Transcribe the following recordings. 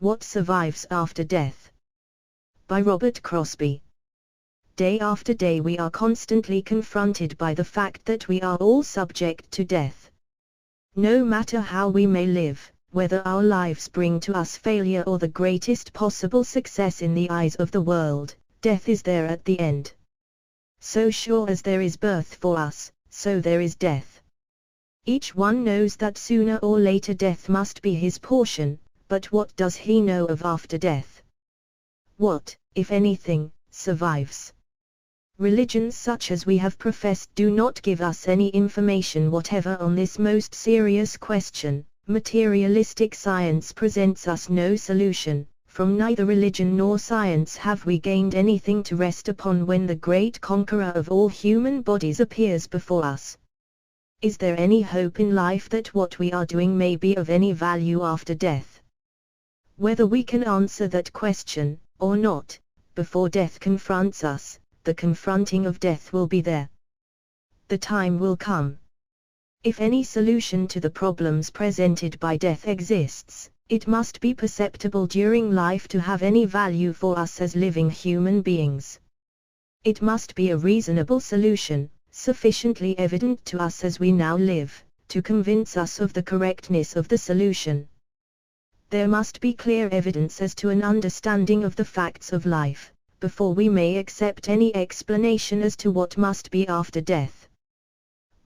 What survives after death? By Robert Crosbie. Day after day we are constantly confronted by the fact that we are all subject to death. No matter how we may live, whether our lives bring to us failure or the greatest possible success in the eyes of the world, death is there at the end. So sure as there is birth for us, so there is death. Each one knows that sooner or later death must be his portion, but what does he know of after death? What, if anything, survives? Religions such as we have professed do not give us any information whatever on this most serious question. Materialistic science presents us no solution. From neither religion nor science have we gained anything to rest upon when the great conqueror of all human bodies appears before us. Is there any hope in life that what we are doing may be of any value after death? Whether we can answer that question, or not, before death confronts us, the confronting of death will be there. The time will come. If any solution to the problems presented by death exists, it must be perceptible during life to have any value for us as living human beings. It must be a reasonable solution, sufficiently evident to us as we now live, to convince us of the correctness of the solution. There must be clear evidence as to an understanding of the facts of life, before we may accept any explanation as to what must be after death.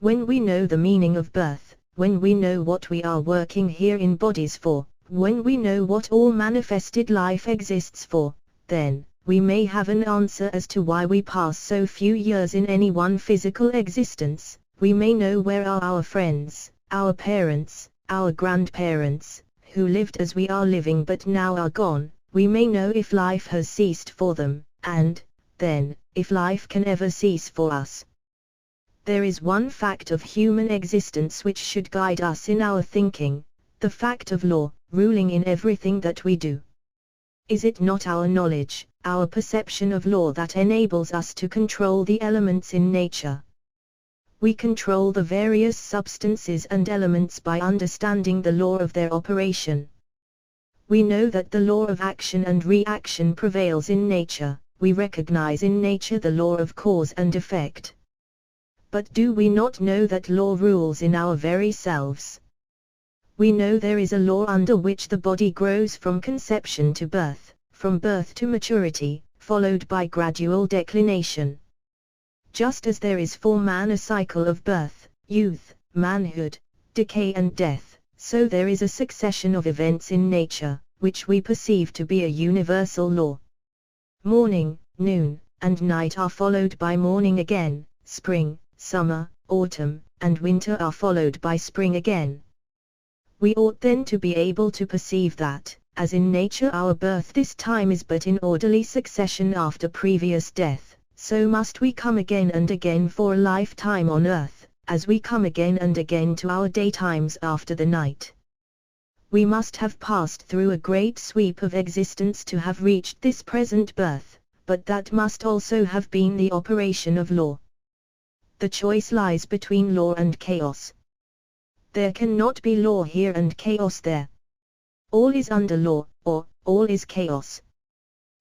When we know the meaning of birth, when we know what we are working here in bodies for, when we know what all manifested life exists for, then, we may have an answer as to why we pass so few years in any one physical existence. We may know where are our friends, our parents, our grandparents, who lived as we are living but now are gone. We may know if life has ceased for them, and, then, if life can ever cease for us. There is one fact of human existence which should guide us in our thinking, the fact of law, ruling in everything that we do. Is it not our knowledge, our perception of law that enables us to control the elements in nature? We control the various substances and elements by understanding the law of their operation. We know that the law of action and reaction prevails in nature. We recognize in nature the law of cause and effect. But do we not know that law rules in our very selves? We know there is a law under which the body grows from conception to birth, from birth to maturity, followed by gradual declination. Just as there is for man a cycle of birth, youth, manhood, decay and death, so there is a succession of events in nature, which we perceive to be a universal law. Morning, noon, and night are followed by morning again, spring, summer, autumn, and winter are followed by spring again. We ought then to be able to perceive that, as in nature our birth this time is but in orderly succession after previous death, so must we come again and again for a lifetime on earth, as we come again and again to our daytimes after the night. We must have passed through a great sweep of existence to have reached this present birth, but that must also have been the operation of law. The choice lies between law and chaos. There cannot be law here and chaos there. All is under law, or all is chaos.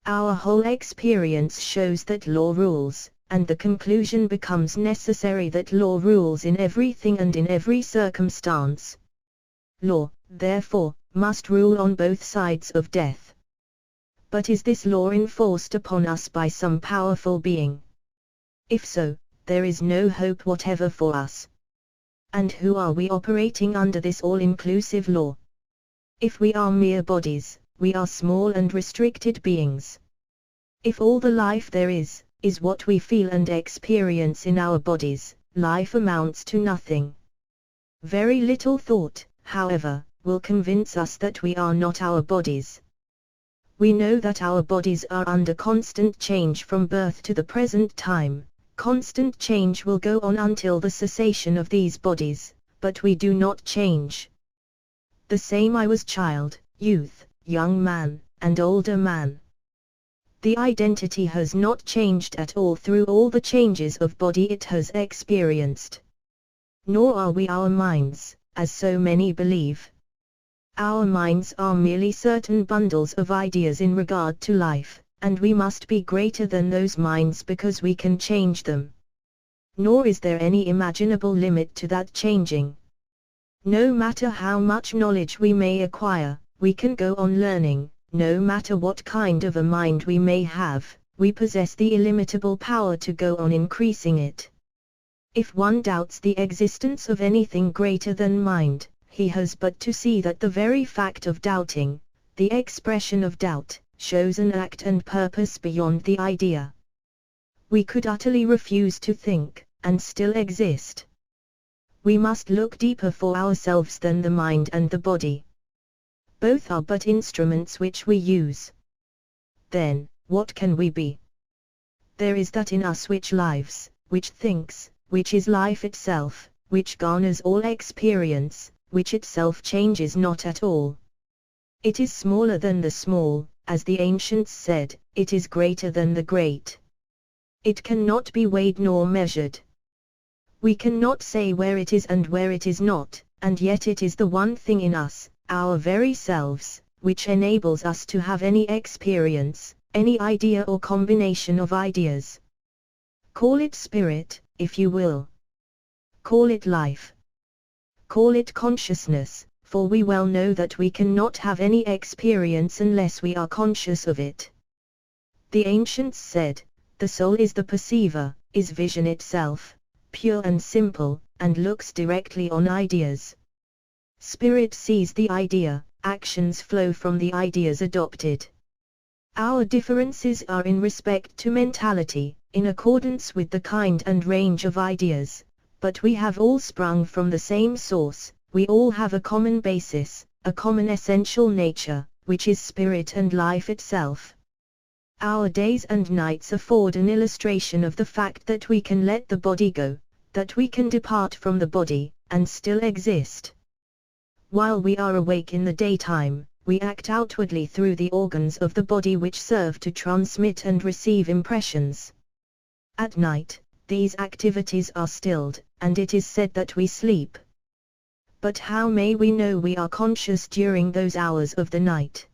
Our whole experience shows that law rules, and the conclusion becomes necessary that law rules in everything and in every circumstance. Law, therefore, must rule on both sides of death. But is this law enforced upon us by some powerful being? If so, there is no hope whatever for us. And who are we operating under this all-inclusive law? If we are mere bodies, we are small and restricted beings. If all the life there is what we feel and experience in our bodies, life amounts to nothing. Very little thought, however, will convince us that we are not our bodies. We know that our bodies are under constant change from birth to the present time. Constant change will go on until the cessation of these bodies, but we do not change. The same I was child, youth, young man, and older man. The identity has not changed at all through all the changes of body it has experienced. Nor are we our minds, as so many believe. Our minds are merely certain bundles of ideas in regard to life, and we must be greater than those minds because we can change them. Nor is there any imaginable limit to that changing. No matter how much knowledge we may acquire, we can go on learning. No matter what kind of a mind we may have, we possess the illimitable power to go on increasing it. If one doubts the existence of anything greater than mind, he has but to see that the very fact of doubting, the expression of doubt, shows an act and purpose beyond the idea. We could utterly refuse to think, and still exist. We must look deeper for ourselves than the mind and the body. Both are but instruments which we use. Then, what can we be? There is that in us which lives, which thinks, which is life itself, which garners all experience, which itself changes not at all. It is smaller than the small, as the ancients said, it is greater than the great. It cannot be weighed nor measured. We cannot say where it is and where it is not, and yet it is the one thing in us, our very selves, which enables us to have any experience, any idea or combination of ideas. Call it spirit, if you will. Call it life. Call it consciousness, for we well know that we cannot have any experience unless we are conscious of it. The ancients said, the soul is the perceiver, is vision itself, pure and simple, and looks directly on ideas. Spirit sees the idea, actions flow from the ideas adopted. Our differences are in respect to mentality, in accordance with the kind and range of ideas, but we have all sprung from the same source, we all have a common basis, a common essential nature, which is spirit and life itself. Our days and nights afford an illustration of the fact that we can let the body go, that we can depart from the body, and still exist. While we are awake in the daytime, we act outwardly through the organs of the body which serve to transmit and receive impressions. At night, these activities are stilled, and it is said that we sleep. But how may we know we are conscious during those hours of the night?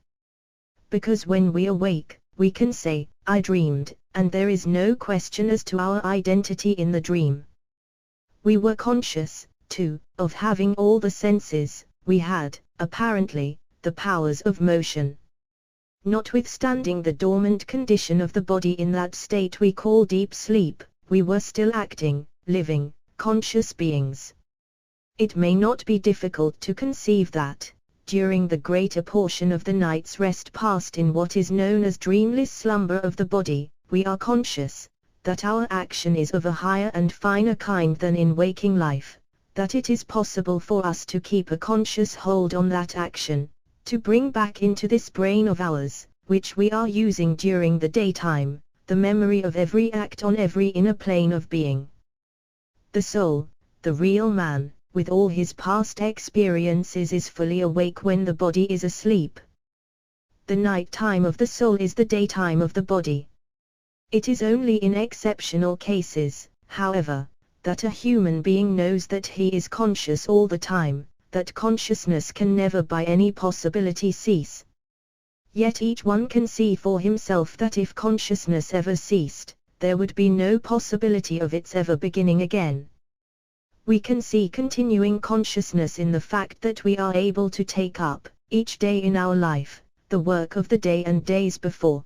Because when we awake, we can say, I dreamed, and there is no question as to our identity in the dream. We were conscious, too, of having all the senses. We had, apparently, the powers of motion. Notwithstanding the dormant condition of the body in that state we call deep sleep, we were still acting, living, conscious beings. It may not be difficult to conceive that, during the greater portion of the night's rest passed in what is known as dreamless slumber of the body, we are conscious, that our action is of a higher and finer kind than in waking life, that it is possible for us to keep a conscious hold on that action, to bring back into this brain of ours, which we are using during the daytime, the memory of every act on every inner plane of being. The soul, the real man, with all his past experiences is fully awake when the body is asleep. The night time of the soul is the daytime of the body. It is only in exceptional cases, however, that a human being knows that he is conscious all the time, that consciousness can never by any possibility cease. Yet each one can see for himself that if consciousness ever ceased, there would be no possibility of its ever beginning again. We can see continuing consciousness in the fact that we are able to take up, each day in our life, the work of the day and days before.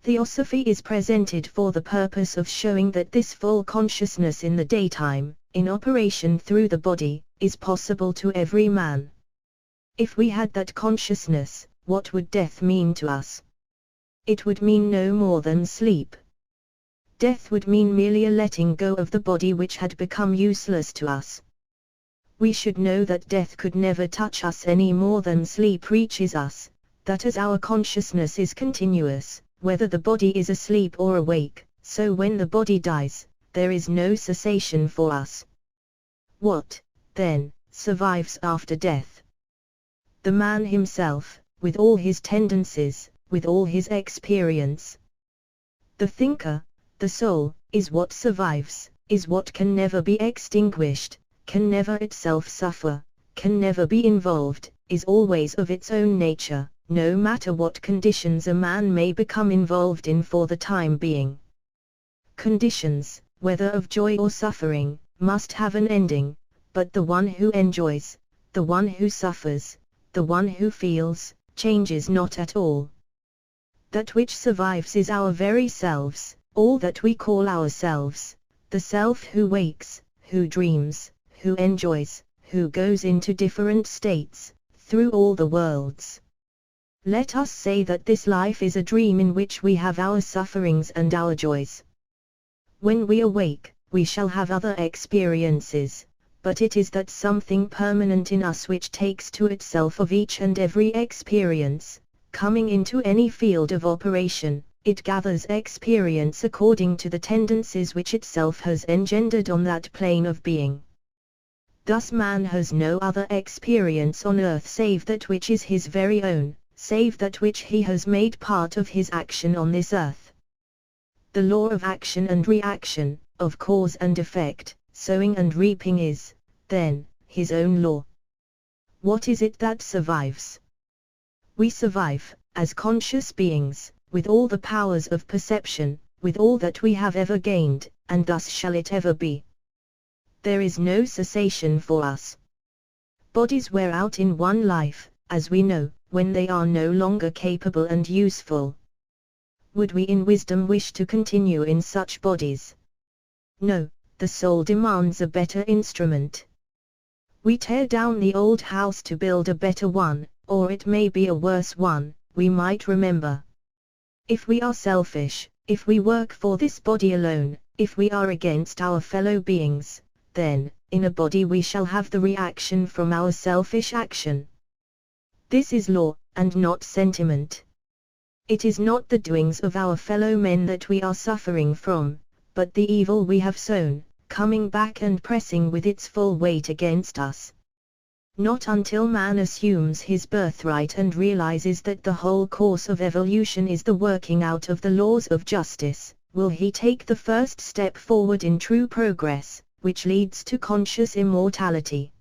Theosophy is presented for the purpose of showing that this full consciousness in the daytime, in operation through the body, is possible to every man. If we had that consciousness, what would death mean to us? It would mean no more than sleep. Death would mean merely a letting go of the body which had become useless to us. We should know that death could never touch us any more than sleep reaches us, that as our consciousness is continuous, whether the body is asleep or awake, so when the body dies, there is no cessation for us. What, then, survives after death? The man himself, with all his tendencies, with all his experience. The thinker, the soul, is what survives, is what can never be extinguished, can never itself suffer, can never be involved, is always of its own nature, no matter what conditions a man may become involved in for the time being. Conditions, whether of joy or suffering, must have an ending, but the one who enjoys, the one who suffers, the one who feels, changes not at all. That which survives is our very selves, all that we call ourselves, the self who wakes, who dreams, who enjoys, who goes into different states, through all the worlds. Let us say that this life is a dream in which we have our sufferings and our joys. When we awake, we shall have other experiences, but it is that something permanent in us which takes to itself of each and every experience, coming into any field of operation. It gathers experience according to the tendencies which itself has engendered on that plane of being. Thus man has no other experience on earth save that which is his very own, save that which he has made part of his action on this earth. The law of action and reaction, of cause and effect, sowing and reaping is, then, his own law. What is it that survives? We survive, as conscious beings, with all the powers of perception, with all that we have ever gained, and thus shall it ever be. There is no cessation for us. Bodies wear out in one life, as we know, when they are no longer capable and useful. Would we in wisdom wish to continue in such bodies? No, the soul demands a better instrument. We tear down the old house to build a better one, or it may be a worse one, we might remember. If we are selfish, if we work for this body alone, if we are against our fellow beings, then, in a body we shall have the reaction from our selfish action. This is law, and not sentiment. It is not the doings of our fellow men that we are suffering from, but the evil we have sown, coming back and pressing with its full weight against us. Not until man assumes his birthright and realizes that the whole course of evolution is the working out of the laws of justice, will he take the first step forward in true progress, which leads to conscious immortality.